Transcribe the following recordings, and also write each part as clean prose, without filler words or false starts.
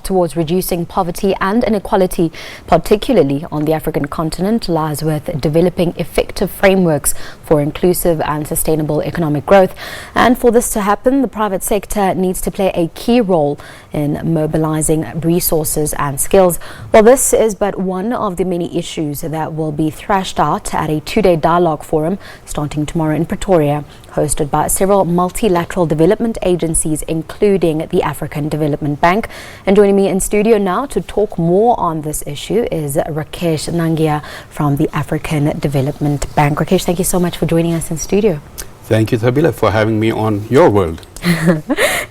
towards reducing poverty and inequality, particularly on the African continent, lies with developing effective frameworks for inclusive and sustainable economic growth. And for this to happen, the private sector needs to play a key role in mobilizing resources and skills. Well, this is but one of the many issues that will be thrashed out at a two-day dialogue forum starting tomorrow in Pretoria, hosted by several multilateral development agencies, including the African Development Bank. And joining me in studio now to talk more on this issue is Rakesh Nangia from the African Development Bank. Rakesh, thank you so much for joining us in studio. Thank you, Tabila, for having me on your world.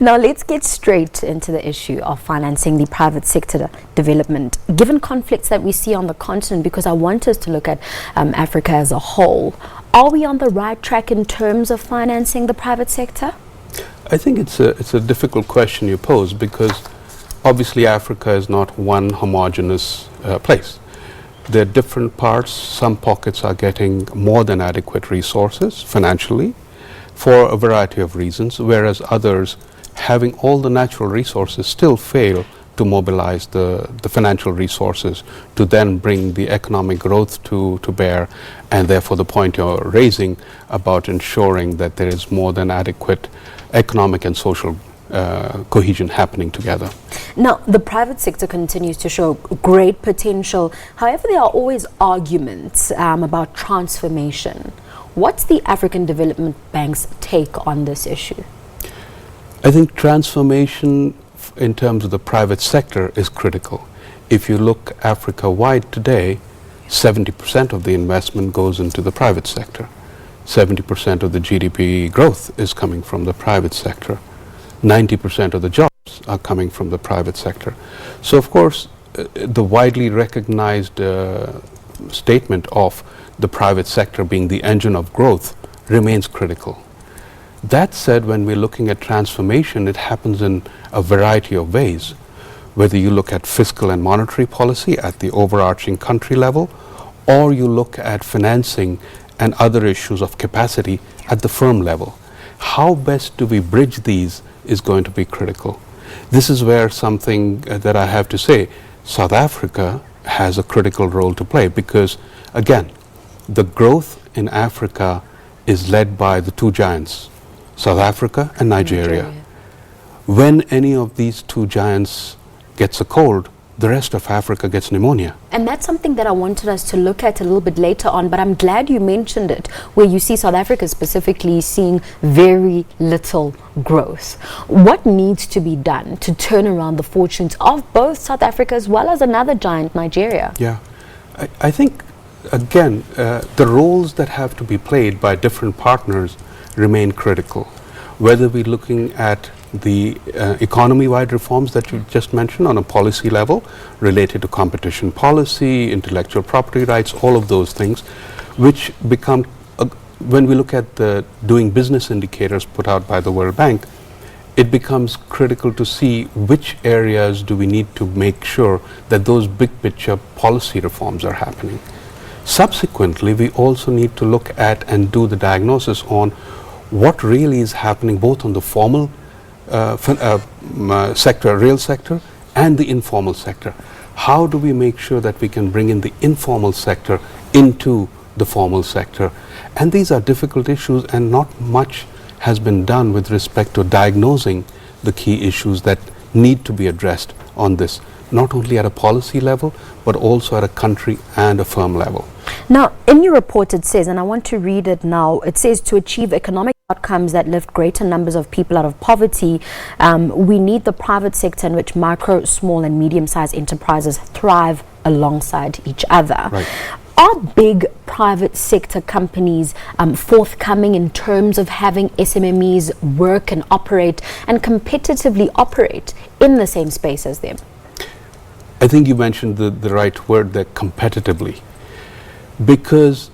Now let's get straight into the issue of financing the private sector development. Given conflicts that we see on the continent, because I want us to look at Africa as a whole, are we on the right track in terms of financing the private sector? I think it's a difficult question you pose, because obviously Africa is not one homogeneous place. There are different parts. Some pockets are getting more than adequate resources financially for a variety of reasons, whereas others, having all the natural resources, still fail to mobilize the financial resources to then bring the economic growth to bear, and therefore the point you're raising about ensuring that there is more than adequate economic and social cohesion happening together. Now, the private sector continues to show great potential. However, there are always arguments about transformation. What's the African Development Bank's take on this issue? I think transformation in terms of the private sector is critical. If you look Africa-wide today, 70% of the investment goes into the private sector. 70% of the GDP growth is coming from the private sector. 90% of the jobs are coming from the private sector. So, of course, the widely recognized statement of the private sector being the engine of growth remains critical. That said, when we're looking at transformation, it happens in a variety of ways. Whether you look at fiscal and monetary policy at the overarching country level, or you look at financing and other issues of capacity at the firm level. How best do we bridge these is going to be critical. This is where something that I have to say, South Africa has a critical role to play, because, again, the growth in Africa is led by the two giants, South Africa and Nigeria. When any of these two giants gets a cold, the rest of Africa gets pneumonia. And that's something that I wanted us to look at a little bit later on, but I'm glad you mentioned it, where you see South Africa specifically seeing very little growth. What needs to be done to turn around the fortunes of both South Africa as well as another giant, Nigeria? Yeah, I think, again, the roles that have to be played by different partners remain critical. Whether we're looking at the economy-wide reforms that you just mentioned on a policy level related to competition policy, intellectual property rights, all of those things, which become, when we look at the doing business indicators put out by the World Bank, it becomes critical to see which areas do we need to make sure that those big picture policy reforms are happening. Subsequently, we also need to look at and do the diagnosis on what really is happening both on the formal sector, real sector, and the informal sector. How do we make sure that we can bring in the informal sector into the formal sector? And these are difficult issues, and not much has been done with respect to diagnosing the key issues that need to be addressed on this, not only at a policy level, but also at a country and a firm level. Now, in your report it says, and I want to read it now, it says to achieve economic outcomes that lift greater numbers of people out of poverty, we need the private sector in which micro, small and medium-sized enterprises thrive alongside each other. Right. Are big private sector companies forthcoming in terms of having SMMEs work and operate and competitively operate in the same space as them? I think you mentioned the right word there, competitively. Because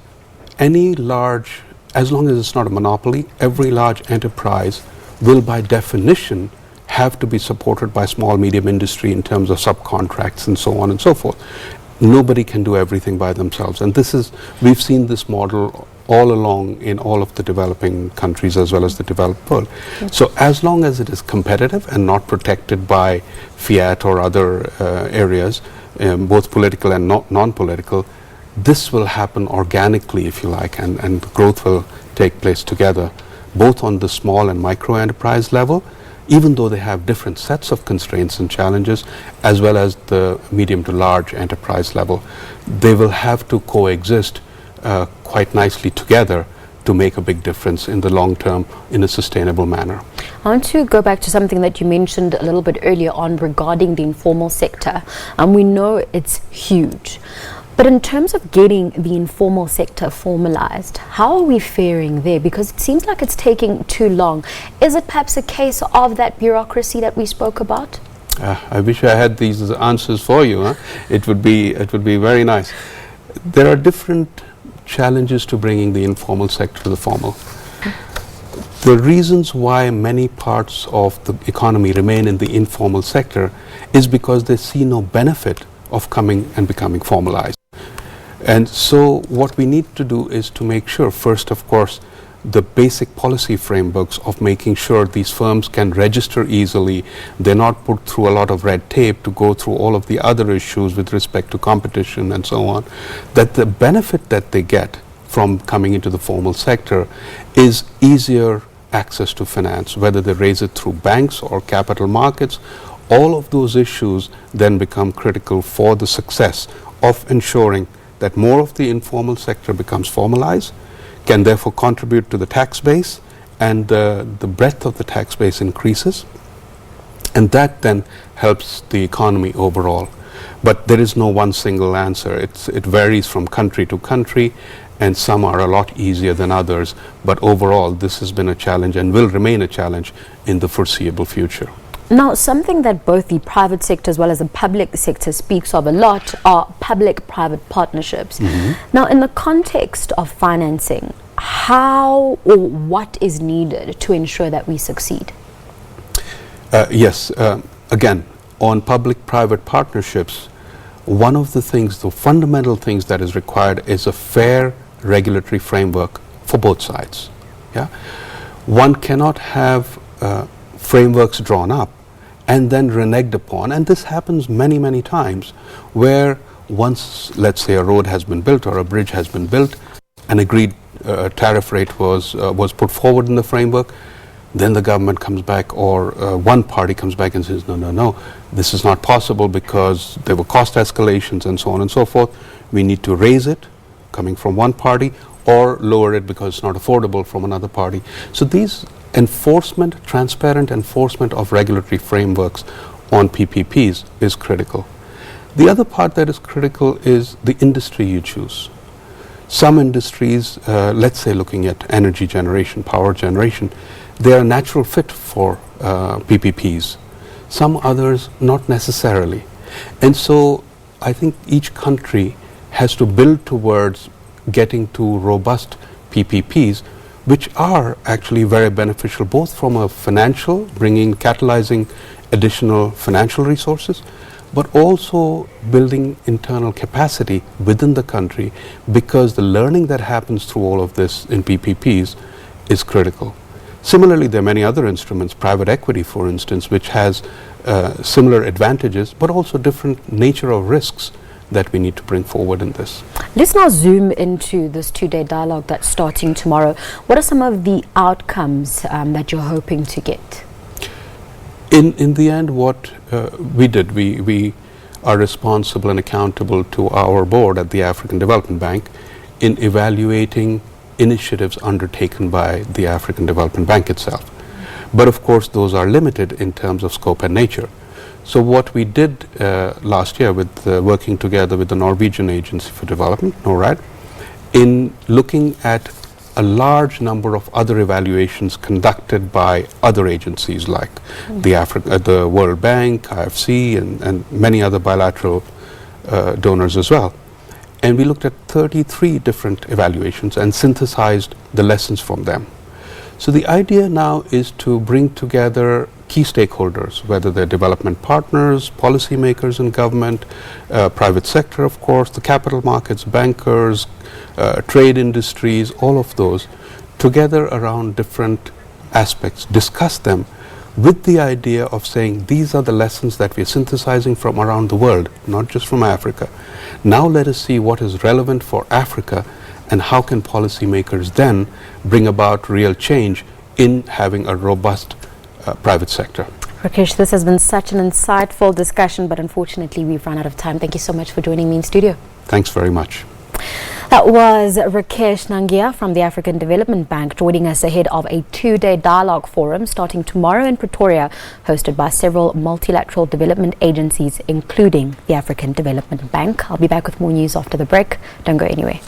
any large, as long as it's not a monopoly, every large enterprise will by definition have to be supported by small medium industry in terms of subcontracts and so on and so forth. Nobody can do everything by themselves, and we've seen this model all along in all of the developing countries as well as the developed world. So as long as it is competitive and not protected by fiat or other areas, both political and non-political, this will happen organically, if you like, and growth will take place together, both on the small and micro enterprise level, even though they have different sets of constraints and challenges, as well as the medium to large enterprise level. They will have to coexist quite nicely together to make a big difference in the long term in a sustainable manner. I want to go back to something that you mentioned a little bit earlier on regarding the informal sector. We know it's huge. But in terms of getting the informal sector formalized, how are we faring there? Because it seems like it's taking too long. Is it perhaps a case of that bureaucracy that we spoke about? I wish I had these answers for you. Huh? It would be very nice. There are different challenges to bringing the informal sector to the formal. The reasons why many parts of the economy remain in the informal sector is because they see no benefit of coming and becoming formalized. And so what we need to do is to make sure, first of course, the basic policy frameworks of making sure these firms can register easily, they're not put through a lot of red tape to go through all of the other issues with respect to competition and so on, that the benefit that they get from coming into the formal sector is easier access to finance, whether they raise it through banks or capital markets. All of those issues then become critical for the success of ensuring that more of the informal sector becomes formalized, can therefore contribute to the tax base, and the breadth of the tax base increases, and that then helps the economy overall. But there is no one single answer. It varies from country to country, and some are a lot easier than others, but overall this has been a challenge and will remain a challenge in the foreseeable future. Now, something that both the private sector as well as the public sector speaks of a lot are public-private partnerships. Now, in the context of financing, how or what is needed to ensure that we succeed? Yes, again, on public-private partnerships, one of the things, the fundamental things that is required is a fair regulatory framework for both sides. Yeah, one cannot have frameworks drawn up and then reneged upon, and this happens many, many times, where once, let's say, a road has been built or a bridge has been built, an agreed tariff rate was put forward in the framework, then the government comes back, or one party comes back and says, no, this is not possible because there were cost escalations and so on and so forth. We need to raise it, coming from one party, or lower it because it's not affordable from another party. So these transparent enforcement of regulatory frameworks on PPPs is critical. The other part that is critical is the industry you choose. Some industries, let's say looking at energy generation, power generation, they are a natural fit for PPPs. Some others not necessarily. And so I think each country has to build towards getting to robust PPPs, which are actually very beneficial both from a financial, catalyzing additional financial resources, but also building internal capacity within the country, because the learning that happens through all of this in PPPs is critical. Similarly, there are many other instruments, private equity, for instance, which has similar advantages, but also different nature of risks that we need to bring forward in this. Let's now zoom into this two-day dialogue that's starting tomorrow. What are some of the outcomes that you're hoping to get? In the end, what we did, we are responsible and accountable to our board at the African Development Bank in evaluating initiatives undertaken by the African Development Bank itself. But of course, those are limited in terms of scope and nature. So what we did last year with working together with the Norwegian Agency for Development, NORAD, in looking at a large number of other evaluations conducted by other agencies like the World Bank, IFC, and many other bilateral donors as well. And we looked at 33 different evaluations and synthesized the lessons from them. So the idea now is to bring together key stakeholders, whether they're development partners, policymakers in government, private sector, of course, the capital markets, bankers, trade industries, all of those, together around different aspects, discuss them with the idea of saying these are the lessons that we're synthesizing from around the world, not just from Africa. Now let us see what is relevant for Africa and how can policymakers then bring about real change in having a robust private sector. Rakesh, this has been such an insightful discussion, but unfortunately we've run out of time. Thank you so much for joining me in studio. Thanks very much. That was Rakesh Nangia from the African Development Bank, joining us ahead of a 2-day dialogue forum starting tomorrow in Pretoria, hosted by several multilateral development agencies, including the African Development Bank. I'll be back with more news after the break. Don't go anywhere.